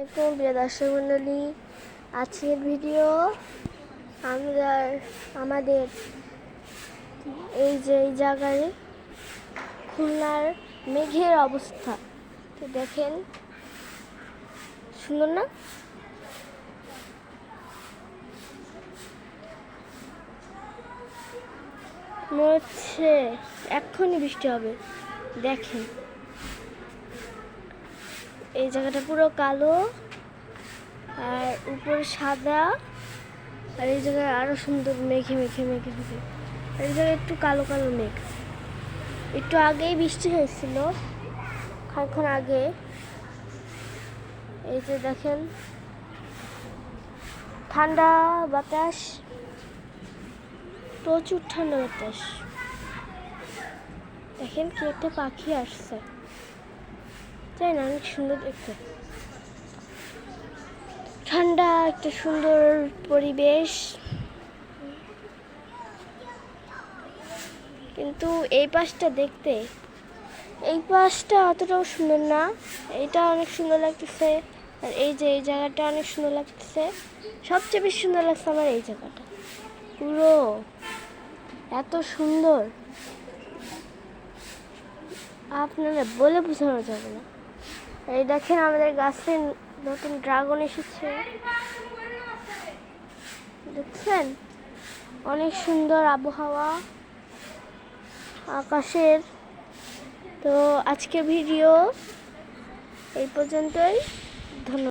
আলাইকুম প্রিয় দর্শক মণ্ডলী। আজকের ভিডিও আমাদের এই জায়গায় খুলনার মেঘের অবস্থা তো দেখেন, সুন্দর না? মনে হচ্ছে এক্ষুনি বৃষ্টি হবে। দেখেন এই জায়গাটা পুরো কালো আর উপরে সাদা, আর এই জায়গায় আরো সুন্দর মেঘে মেঘে মেঘে মেঘে, আর এই জায়গায় একটু কালো কালো মেঘ। একটু আগেই বৃষ্টি হয়েছিল, কয়েকক্ষণ আগে। এই যে দেখেন ঠান্ডা বাতাস, প্রচুর ঠান্ডা বাতাস। দেখেন কি একটা পাখি আসছে, তাই না? অনেক সুন্দর দেখতে, ঠান্ডা একটা সুন্দর পরিবেশ। কিন্তু এই পাশটা দেখতে, এই পাশটা অতটাও সুন্দর না। এইটা অনেক সুন্দর লাগতেছে, আর এই যে এই জায়গাটা অনেক সুন্দর লাগতেছে। সবচেয়ে বেশি সুন্দর লাগছে আমার এই জায়গাটা, পুরো এত সুন্দর আপনারা বলে বোঝানো যাবে না। এই দেখেন আমাদের গাছে নতুন ড্রাগন এসেছে, দেখছেন? অনেক সুন্দর আবহাওয়া আকাশের। তো আজকের ভিডিও এই পর্যন্তই, ধন্যবাদ।